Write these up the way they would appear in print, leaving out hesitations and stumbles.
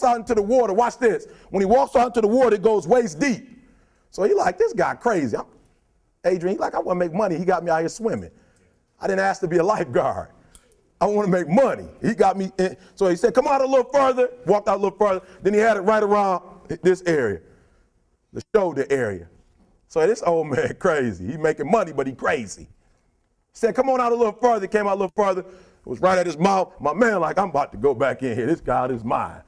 out into the water, watch this. When he walks out into the water, it goes waist deep. So he like, this guy crazy. Adrian, he like, I want to make money. He got me out here swimming. I didn't ask to be a lifeguard. I want to make money. He got me in. So he said, come out a little further, walked out a little further. Then he had it right around this area, the shoulder area. So this old man crazy. He making money, but he crazy. He said, come on out a little further. Came out a little further. It was right at his mouth. My man like, I'm about to go back in here. This God is mine.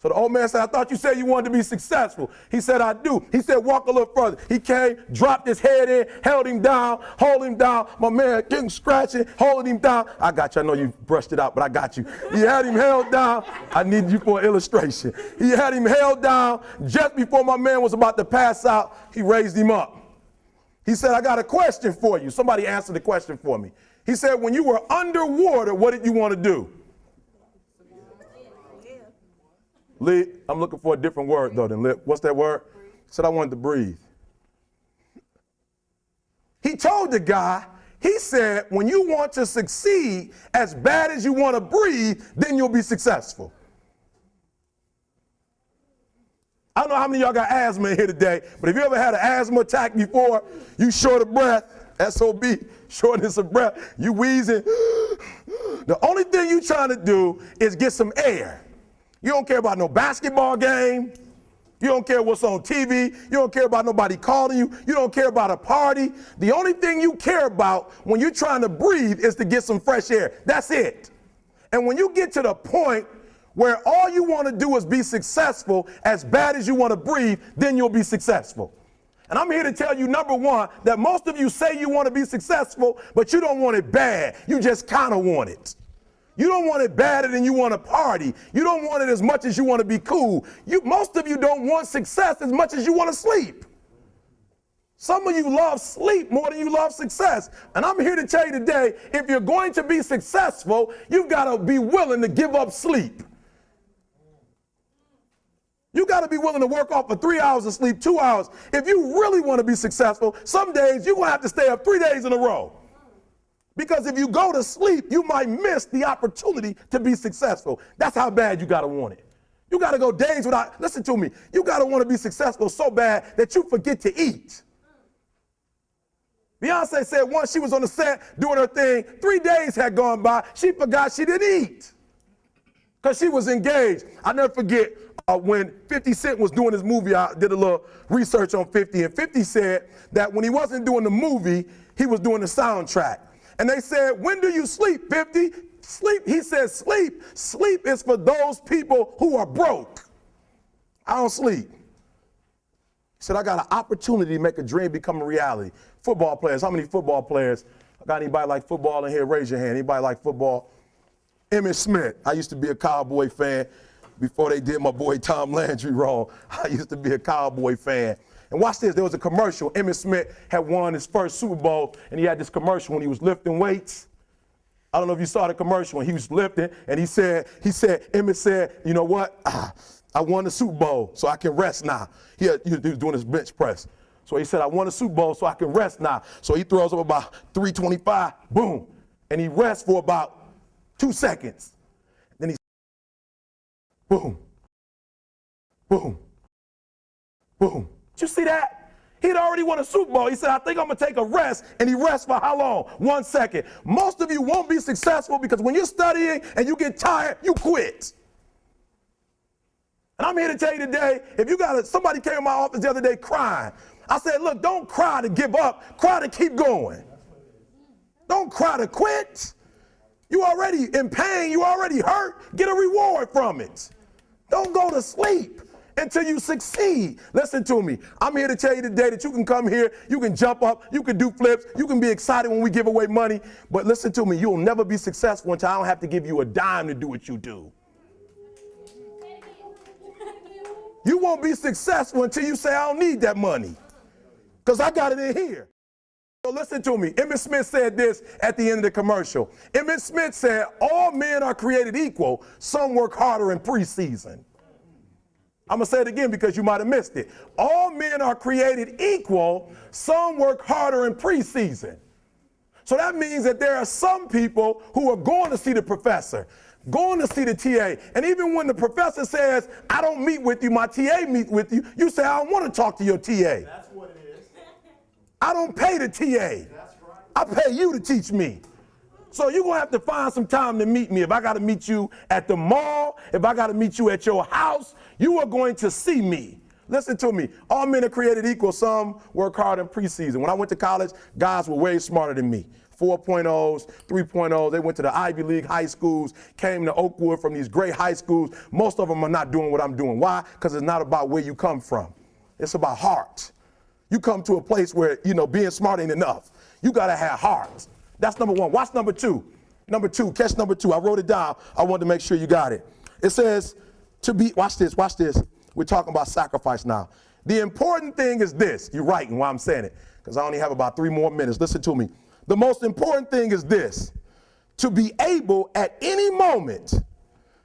So the old man said, I thought you said you wanted to be successful. He said, I do. He said, walk a little further. He came, dropped his head in, held him down, hold him down. My man getting scratching, holding him down. I got you. I know you brushed it out, but I got you. He had him held down. I need you for an illustration. He had him held down. Just before my man was about to pass out, he raised him up. He said, I got a question for you. Somebody answer the question for me. He said, when you were underwater, what did you want to do? Lee, I'm looking for a different word, though, than lip. What's that word? He said, I wanted to breathe. He told the guy, he said, when you want to succeed as bad as you want to breathe, then you'll be successful. I don't know how many of y'all got asthma in here today, but if you ever had an asthma attack before, you short of breath, SOB, shortness of breath, you wheezing. The only thing you trying to do is get some air. You don't care about no basketball game. You don't care what's on TV. You don't care about nobody calling you. You don't care about a party. The only thing you care about when you're trying to breathe is to get some fresh air. That's it. And when you get to the point where all you want to do is be successful as bad as you want to breathe, then you'll be successful. And I'm here to tell you, number one, that most of you say you want to be successful, but you don't want it bad. You just kind of want it. You don't want it badder than you want to party. You don't want it as much as you want to be cool. Most of you don't want success as much as you want to sleep. Some of you love sleep more than you love success. And I'm here to tell you today, if you're going to be successful, you've got to be willing to give up sleep. You got to be willing to work off for 3 hours of sleep, 2 hours. If you really want to be successful, some days you're going to have to stay up 3 days in a row. Because if you go to sleep, you might miss the opportunity to be successful. That's how bad you got to want it. You got to go days without, listen to me, you got to want to be successful so bad that you forget to eat. Beyonce said once she was on the set doing her thing, 3 days had gone by, she forgot she didn't eat because she was engaged. I'll never forget when 50 Cent was doing his movie, I did a little research on 50, and 50 said that when he wasn't doing the movie, he was doing the soundtrack. And they said, when do you sleep, 50? Sleep. He said, sleep. Sleep is for those people who are broke. I don't sleep. He said, I got an opportunity to make a dream become a reality. Football players, how many football players? I got anybody like football in here? Raise your hand. Anybody like football? Emmitt Smith. I used to be a Cowboy fan before they did my boy Tom Landry wrong. I used to be a Cowboy fan. And watch this, there was a commercial. Emmitt Smith had won his first Super Bowl, and he had this commercial when he was lifting weights. I don't know if you saw the commercial when he was lifting, and Emmitt said, you know what? I won the Super Bowl, so I can rest now. He was doing his bench press. So he said, I won the Super Bowl, so I can rest now. So he throws up about 325, boom, and he rests for about 2 seconds. Then he, boom, boom, boom. Did you see that? He'd already won a Super Bowl. He said, I think I'm going to take a rest. And he rests for how long? 1 second. Most of you won't be successful because when you're studying and you get tired, you quit. And I'm here to tell you today, if you got somebody came in my office the other day crying. I said, look, don't cry to give up. Cry to keep going. Don't cry to quit. You already in pain. You already hurt. Get a reward from it. Don't go to sleep until you succeed. Listen to me. I'm here to tell you today that you can come here, you can jump up, you can do flips, you can be excited when we give away money, but listen to me, you'll never be successful until I don't have to give you a dime to do what you do. You won't be successful until you say, I don't need that money, because I got it in here. So listen to me. Emmitt Smith said this at the end of the commercial. Emmitt Smith said, all men are created equal. Some work harder in preseason. I'm going to say it again because you might have missed it. All men are created equal. Some work harder in preseason. So that means that there are some people who are going to see the professor. going to see the TA. And even when the professor says, I don't meet with you, my TA meets with you, you say, I don't want to talk to your TA. That's what it is. I don't pay the TA. That's right. I pay you to teach me. So you're going to have to find some time to meet me. If I got to meet you at the mall, if I got to meet you at your house, you are going to see me. Listen to me. All men are created equal. Some work hard in preseason. When I went to college, guys were way smarter than me. 4.0s, 3.0s. They went to the Ivy League high schools, came to Oakwood from these great high schools. Most of them are not doing what I'm doing. Why? Because it's not about where you come from. It's about heart. You come to a place where, being smart ain't enough. You got to have heart. That's number one. Watch number two. Number two, catch number two. I wrote it down. I wanted to make sure you got it. It says watch this. We're talking about sacrifice now. The important thing is this. You're writing while I'm saying it, because I only have about 3 more minutes. Listen to me. The most important thing is this: to be able at any moment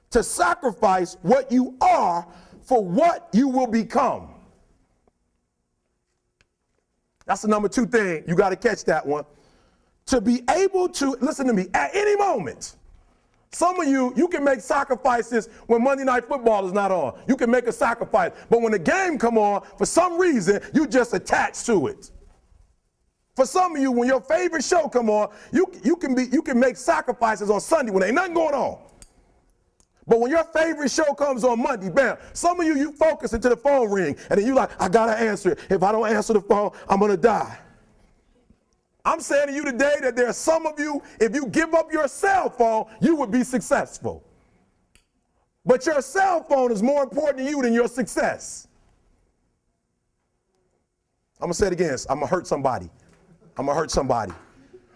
to sacrifice what you are for what you will become. That's the number 2 thing. You got to catch that one. To be able to, listen to me, at any moment. Some of you can make sacrifices when Monday Night Football is not on. You can make a sacrifice. But when the game come on, for some reason, you just attach to it. For some of you, when your favorite show come on, you can make sacrifices on Sunday when ain't nothing going on. But when your favorite show comes on Monday, bam, some of you focus until the phone ring, and then you like, I gotta answer it. If I don't answer the phone, I'm gonna die. I'm saying to you today that there are some of you, if you give up your cell phone, you would be successful. But your cell phone is more important to you than your success. I'm gonna say it again. I'm gonna hurt somebody.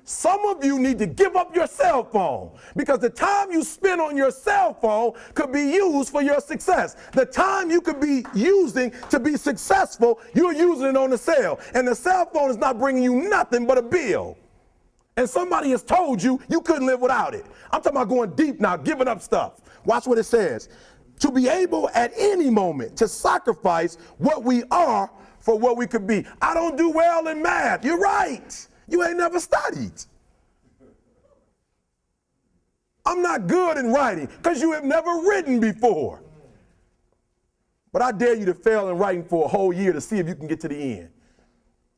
Some of you need to give up your cell phone, because the time you spend on your cell phone could be used for your success. The time you could be using to be successful, you're using it on the cell. And the cell phone is not bringing you nothing but a bill. And somebody has told you you couldn't live without it. I'm talking about going deep now, giving up stuff. Watch what it says. To be able at any moment to sacrifice what we are for what we could be. I don't do well in math. You're right. You ain't never studied. I'm not good in writing because you have never written before. But I dare you to fail in writing for a whole year to see if you can get to the end.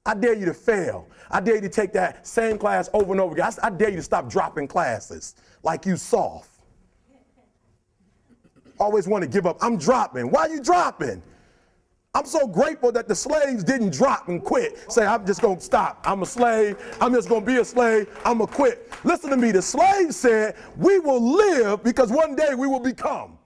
I dare you to fail. I dare you to take that same class over and over again. I dare you to stop dropping classes like you soft. Always want to give up. I'm dropping. Why are you dropping? I'm so grateful that the slaves didn't drop and quit. Say, I'm just going to stop. I'm a slave. I'm just going to be a slave. I'm going to quit. Listen to me. The slaves said, we will live because one day we will become.